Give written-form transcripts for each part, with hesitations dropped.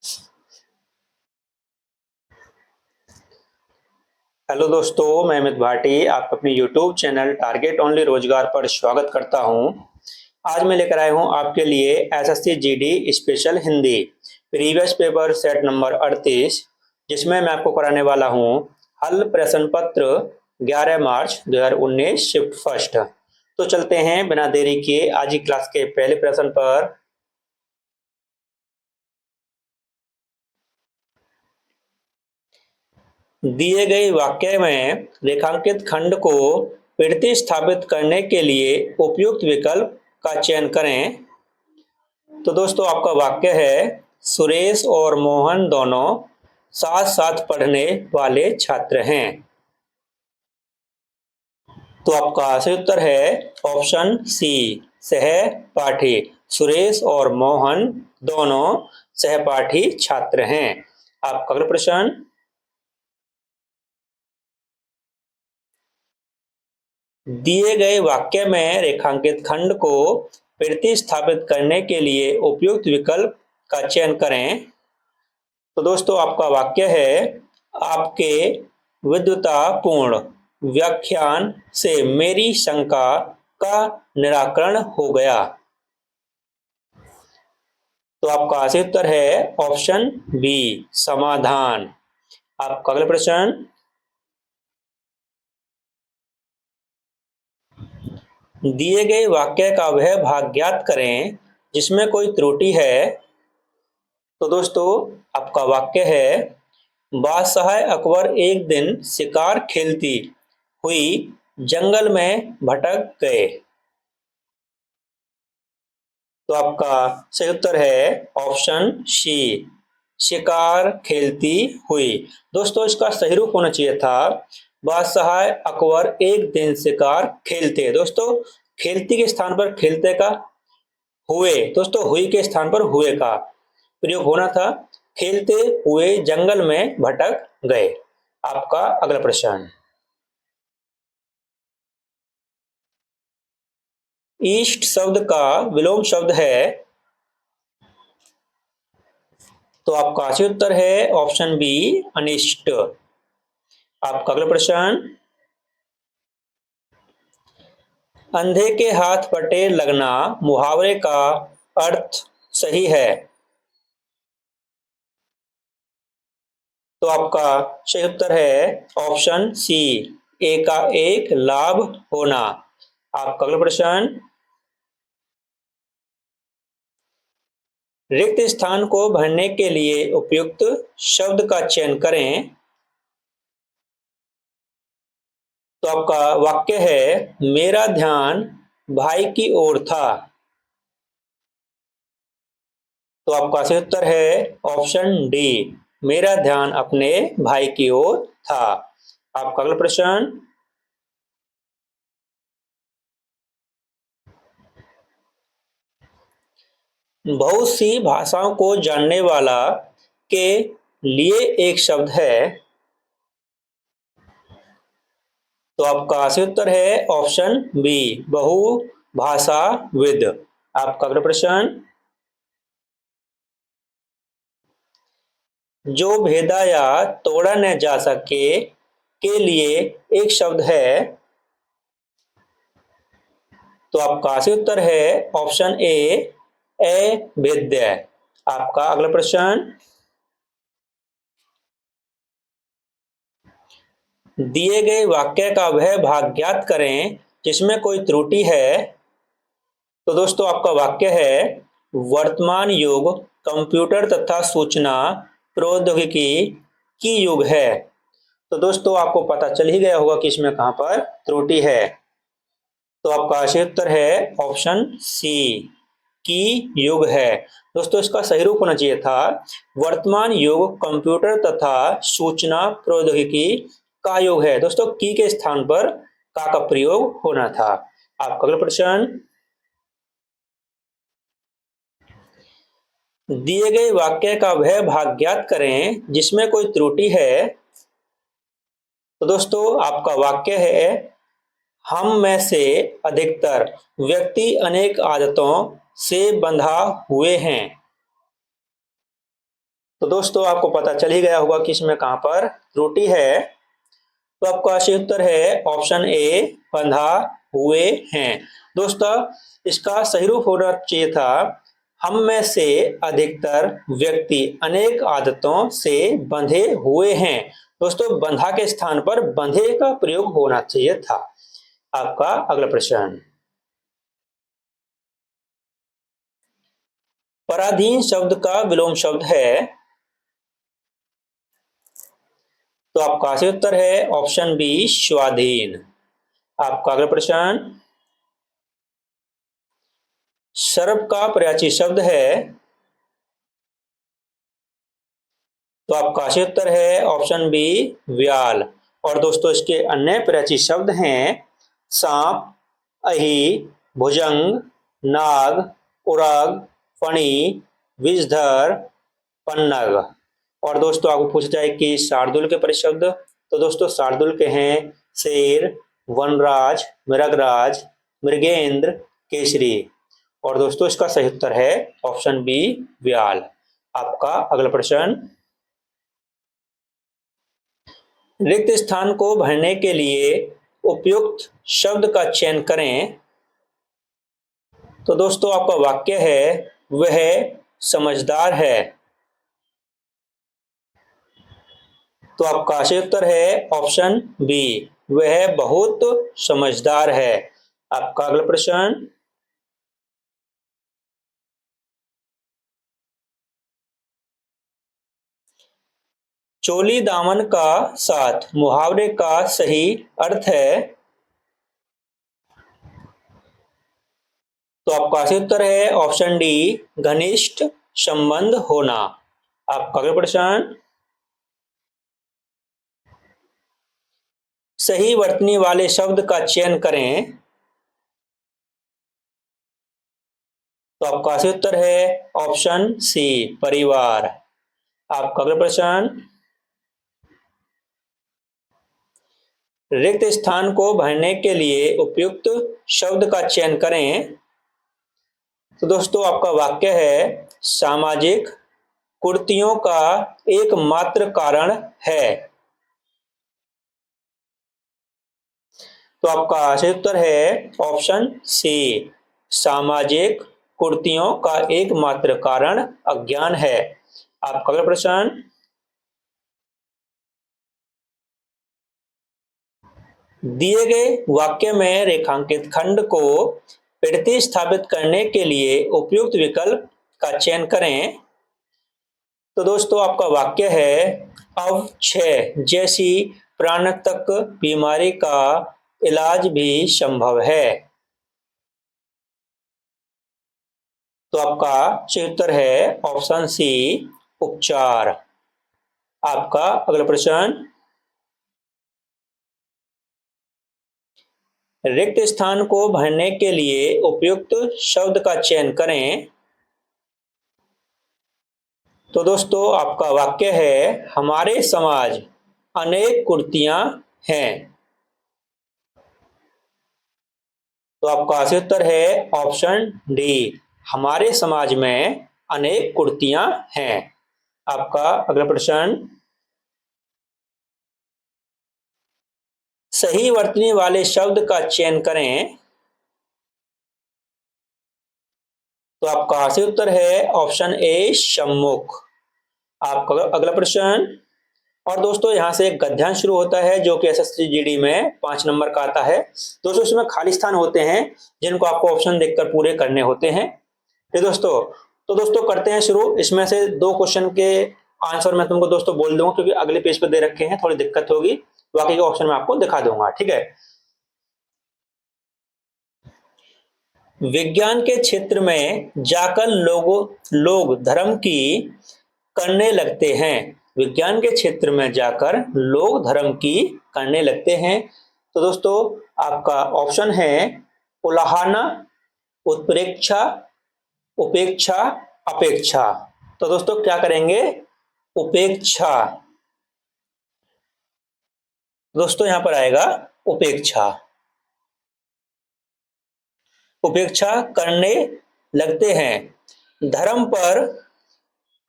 Hello दोस्तों, मैं अमित भाटी आपका अपने यूट्यूब चैनल टारगेट ओनली रोजगार पर स्वागत करता हूं। आज मैं लेकर आया हूं आपके लिए SSC GD special Hindi previous paper set number 38, जिसमें मैं आपको कराने वाला हूं हल प्रश्न पत्र 11 मार्च 2019 शिफ्ट फर्स्ट। तो चलते हैं बिना देरी किए आज की क्लास के पहले प्रश्न पर। दिए गए वाक्य में रेखांकित खंड को प्रतिस्थापित करने के लिए उपयुक्त विकल्प का चयन करें। तो दोस्तों आपका वाक्य है, सुरेश और मोहन दोनों साथ साथ पढ़ने वाले छात्र हैं। तो आपका सही उत्तर है ऑप्शन सी, सहपाठी। सुरेश और मोहन दोनों सहपाठी छात्र हैं। आपका अगला प्रश्न, दिए गए वाक्य में रेखांकित खंड को प्रतिस्थापित करने के लिए उपयुक्त विकल्प का चयन करें। तो दोस्तों आपका वाक्य है, आपके विद्वतापूर्ण व्याख्यान से मेरी शंका का निराकरण हो गया। तो आपका सही उत्तर है ऑप्शन बी, समाधान। आपका अगला प्रश्न, दिए गए वाक्य का वह भाग ज्ञात करें जिसमें कोई त्रुटि है। तो दोस्तों आपका वाक्य है, बादशाह अकबर एक दिन शिकार खेलती हुई जंगल में भटक गए। तो आपका सही उत्तर है ऑप्शन सी, शिकार खेलती हुई। दोस्तों इसका सही रूप होना चाहिए था, बादशाह अकबर एक दिन शिकार खेलते। दोस्तों खेलती के स्थान पर खेलते का हुए, दोस्तों हुई के स्थान पर हुए का प्रयोग होना था। खेलते हुए जंगल में भटक गए। आपका अगला प्रश्न, ईस्ट शब्द का विलोम शब्द है। तो आपका सही उत्तर है ऑप्शन बी, अनिष्ट। आपका अगला प्रश्न, अंधे के हाथ पटेल लगना मुहावरे का अर्थ सही है। तो आपका सही उत्तर है ऑप्शन सी, एकाएक लाभ होना। आपका अगला प्रश्न, रिक्त स्थान को भरने के लिए उपयुक्त शब्द का चयन करें। तो आपका वाक्य है, मेरा ध्यान भाई की ओर था। तो आपका सही उत्तर है ऑप्शन डी, मेरा ध्यान अपने भाई की ओर था। आपका अगला प्रश्न, बहुत सी भाषाओं को जानने वाला के लिए एक शब्द है। तो आपका सही उत्तर है ऑप्शन बी, बहुभाषाविद। आपका अगला प्रश्न, जो भेदा या तोड़ा न जा सके के लिए एक शब्द है। तो आपका सही उत्तर है ऑप्शन ए, अभेद्य। आपका अगला प्रश्न, दिए गए वाक्य का वह भाग ज्ञात करें जिसमें कोई त्रुटि है। तो दोस्तों आपका वाक्य है, वर्तमान युग कंप्यूटर तथा सूचना प्रौद्योगिकी की युग है। तो दोस्तों आपको पता चल ही गया होगा कि इसमें कहां पर त्रुटि है। तो आपका सही उत्तर है ऑप्शन सी, की युग है। दोस्तों इसका सही रूप होना चाहिए था, वर्तमान युग कंप्यूटर तथा सूचना प्रौद्योगिकी का युग है। दोस्तों की के स्थान पर का प्रयोग होना था। आपका अगला प्रश्न, दिए गए वाक्य का वह भाग ज्ञात करें जिसमें कोई त्रुटि है। तो दोस्तों आपका वाक्य है, हम में से अधिकतर व्यक्ति अनेक आदतों से बंधा हुए हैं। तो दोस्तों आपको पता चल ही गया होगा कि इसमें कहां पर त्रुटि है। तो आपका सही उत्तर है ऑप्शन ए, बंधा हुए हैं। दोस्तों इसका सही रूप होना चाहिए था, हम में से अधिकतर व्यक्ति अनेक आदतों से बंधे हुए हैं। दोस्तों बंधा के स्थान पर बंधे का प्रयोग होना चाहिए था। आपका अगला प्रश्न, पराधीन शब्द का विलोम शब्द है। तो आपका सही उत्तर है ऑप्शन बी, स्वाधीन। आपका अगला प्रश्न, सर्प का पर्यायवाची शब्द है। तो आपका सही उत्तर है ऑप्शन बी, व्याल। और दोस्तों इसके अन्य पर्यायवाची शब्द हैं सांप, अहि, भुजंग, नाग, उरग, फणी, विषधर, पन्नग। और दोस्तों आपको पूछा जाए कि शार्दुल के परिशब्द, तो दोस्तों शार्दुल के हैं शेर, वनराज, मृगराज, मृगेंद्र, केसरी। और दोस्तों इसका सही उत्तर है ऑप्शन बी, व्याल। आपका अगला प्रश्न, रिक्त स्थान को भरने के लिए उपयुक्त शब्द का चयन करें। तो दोस्तों आपका वाक्य है वह समझदार है। तो आपका सही उत्तर है ऑप्शन बी, वह बहुत समझदार है। आपका अगला प्रश्न, चोली दामन का साथ मुहावरे का सही अर्थ है। तो आपका सही उत्तर है ऑप्शन डी, घनिष्ठ संबंध होना। आपका अगला प्रश्न, सही वर्तनी वाले शब्द का चयन करें। तो आपका सही उत्तर है ऑप्शन सी, परिवार। आपका अगला प्रश्न, रिक्त स्थान को भरने के लिए उपयुक्त शब्द का चयन करें। तो दोस्तों आपका वाक्य है सामाजिक कुर्तियों का एकमात्र कारण है। तो आपका सही उत्तर है ऑप्शन सी, सामाजिक कुर्तियों का एकमात्र कारण अज्ञान है। आपका अगला प्रश्न, दिए गए वाक्य में रेखांकित खंड को प्रतिस्थापित करने के लिए उपयुक्त विकल्प का चयन करें। तो दोस्तों आपका वाक्य है अवक्षय जैसी प्राणघातक बीमारी का इलाज भी संभव है। तो आपका सही उत्तर है ऑप्शन सी, उपचार। आपका अगला प्रश्न, रिक्त स्थान को भरने के लिए उपयुक्त शब्द का चयन करें। तो दोस्तों आपका वाक्य है हमारे समाज अनेक कुर्तियां हैं। तो आपका सही उत्तर है ऑप्शन डी, हमारे समाज में अनेक कुर्तियां हैं। आपका अगला प्रश्न, सही वर्तनी वाले शब्द का चयन करें। तो आपका सही उत्तर है ऑप्शन ए, सम्मुख। आपका अगला प्रश्न, और दोस्तों यहाँ से एक गद्यांश शुरू होता है जो कि एसएससी जीडी में 5 नंबर का आता है। दोस्तों इसमें खाली स्थान होते हैं जिनको आपको ऑप्शन देखकर पूरे करने होते हैं। ठीक दोस्तों, तो दोस्तों करते हैं शुरू। इसमें से 2 क्वेश्चन के आंसर मैं तुमको दोस्तों बोल दूंगा क्योंकि अगले पेज पे दे रखे हैं, थोड़ी दिक्कत होगी, बाकी के ऑप्शन मैं आपको दिखा दूंगा। ठीक है, विज्ञान के क्षेत्र में जाकर लोग धर्म की करने लगते हैं। विज्ञान के क्षेत्र में जाकर लोग धर्म की करने लगते हैं। तो दोस्तों आपका ऑप्शन है उलाहना, उत्प्रेक्षा, उपेक्षा, अपेक्षा। तो दोस्तों क्या करेंगे, उपेक्षा। दोस्तों यहां पर आएगा उपेक्षा। उपेक्षा करने लगते हैं, धर्म पर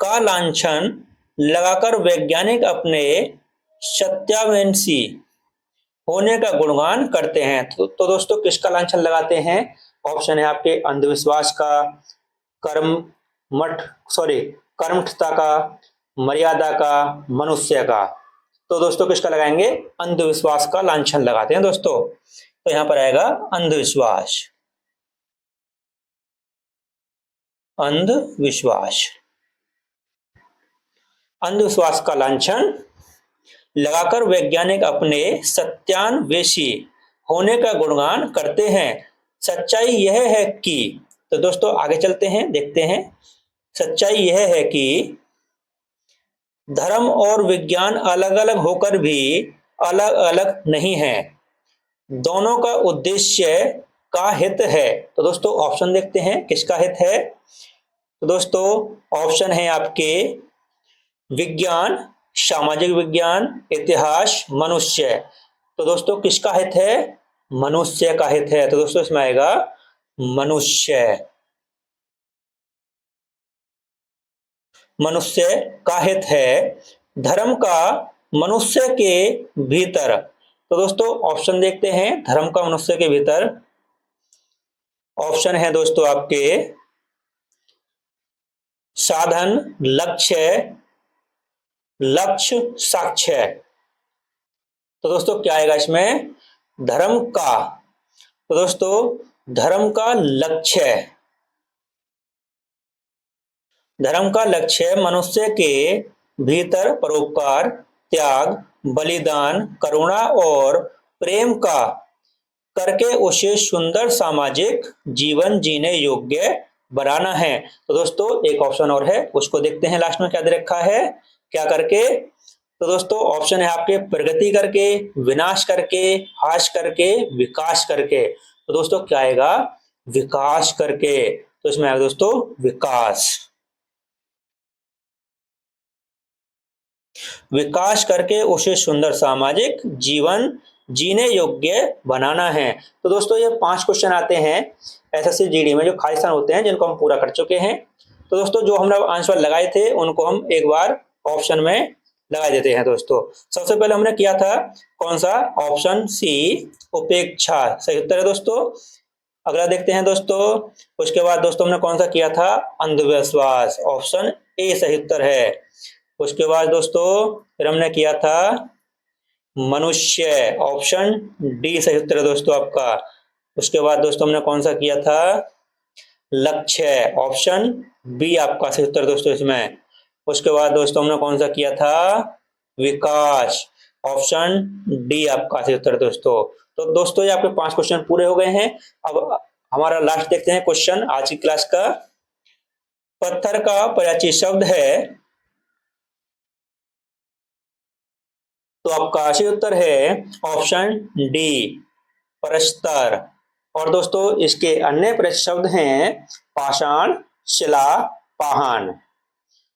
का लांछन लगाकर वैज्ञानिक अपने सत्यावंशी होने का गुणगान करते हैं। तो दोस्तों किसका लांछन लगाते हैं? ऑप्शन है आपके अंधविश्वास का, कर्म मठ सॉरी कर्मठता का, मर्यादा का, मनुष्य का। तो दोस्तों किसका लगाएंगे? अंधविश्वास का लांछन लगाते हैं दोस्तों। तो यहां पर आएगा अंधविश्वास। अंधविश्वास, अंधविश्वास का लांछन लगाकर वैज्ञानिक अपने सत्यान्वेषी होने का गुणगान करते हैं। सच्चाई यह है कि, तो दोस्तों आगे चलते हैं, देखते हैं। सच्चाई यह है कि धर्म और विज्ञान अलग अलग होकर भी अलग अलग नहीं है, दोनों का उद्देश्य का हित है। तो दोस्तों ऑप्शन देखते हैं किसका हित है। तो दोस्तों ऑप्शन है आपके विज्ञान, सामाजिक विज्ञान, इतिहास, मनुष्य। तो दोस्तों किसका हित है? मनुष्य का हित है। तो दोस्तों इसमें आएगा मनुष्य। मनुष्य का हित है, धर्म का मनुष्य के भीतर। तो दोस्तों ऑप्शन देखते हैं, धर्म का मनुष्य के भीतर। ऑप्शन है दोस्तों आपके साधन, लक्ष्य, लक्ष्य, साक्ष्य। तो दोस्तों क्या आएगा इसमें? धर्म का। तो दोस्तों धर्म का लक्ष्य, धर्म का लक्ष्य मनुष्य के भीतर परोपकार, त्याग, बलिदान, करुणा और प्रेम का करके उसे सुंदर सामाजिक जीवन जीने योग्य बनाना है। तो दोस्तों एक ऑप्शन और है, उसको देखते हैं लास्ट में क्या दे रखा है, क्या करके। तो दोस्तों ऑप्शन है आपके प्रगति करके, विनाश करके, हास करके, विकास करके। तो दोस्तों क्या आएगा? विकास करके। तो इसमें आएगा दोस्तों विकास। विकास करके उसे सुंदर सामाजिक जीवन जीने योग्य बनाना है। तो दोस्तों ये 5 क्वेश्चन आते हैं एसएससी जीडी में जो खाली स्थान होते हैं, जिनको हम पूरा कर चुके हैं। तो दोस्तों जो हमने आंसर लगाए थे उनको हम एक बार ऑप्शन में लगा देते हैं। दोस्तों सबसे पहले हमने किया था कौन सा? ऑप्शन सी, उपेक्षा, सही उत्तर है दोस्तों। अगला देखते हैं दोस्तों। उसके बाद दोस्तों हमने कौन सा किया था? अंधविश्वास, ऑप्शन ए सही उत्तर है। उसके बाद दोस्तों फिर हमने किया था मनुष्य, ऑप्शन डी सही उत्तर है दोस्तों आपका। उसके बाद दोस्तों हमने कौन सा किया था? लक्ष्य, ऑप्शन बी आपका सही उत्तर दोस्तों इसमें। उसके बाद दोस्तों हमने कौन सा किया था? विकास, ऑप्शन डी आपका सही उत्तर दोस्तों। तो दोस्तों ये आपके 5 क्वेश्चन पूरे हो गए हैं। अब हमारा लास्ट देखते हैं क्वेश्चन आज की क्लास का। पत्थर का पर्यायवाची शब्द है, तो आपका सही उत्तर है ऑप्शन डी, प्रस्तर। और दोस्तों इसके अन्य पर्यायवाची शब्द हैं पाषाण, शिला, पाहन।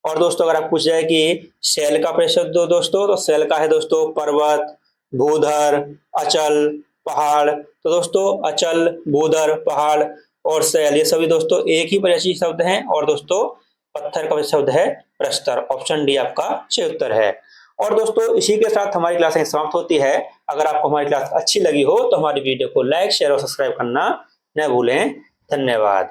और दोस्तों अगर आप पूछ जाए कि शैल का पर्यायवाची शब्द दो दोस्तों, तो शैल का है दोस्तों पर्वत, भूधर, अचल, पहाड़। तो दोस्तों अचल, भूधर, पहाड़ और शैल ये सभी दोस्तों एक ही पर्यायवाची शब्द हैं। और दोस्तों पत्थर का शब्द है प्रस्तर, ऑप्शन डी आपका सही उत्तर है। और दोस्तों इसी के साथ हमारी क्लास समाप्त होती है। अगर आपको हमारी क्लास अच्छी लगी हो तो हमारी वीडियो को लाइक, शेयर और सब्सक्राइब करना न भूलें। धन्यवाद।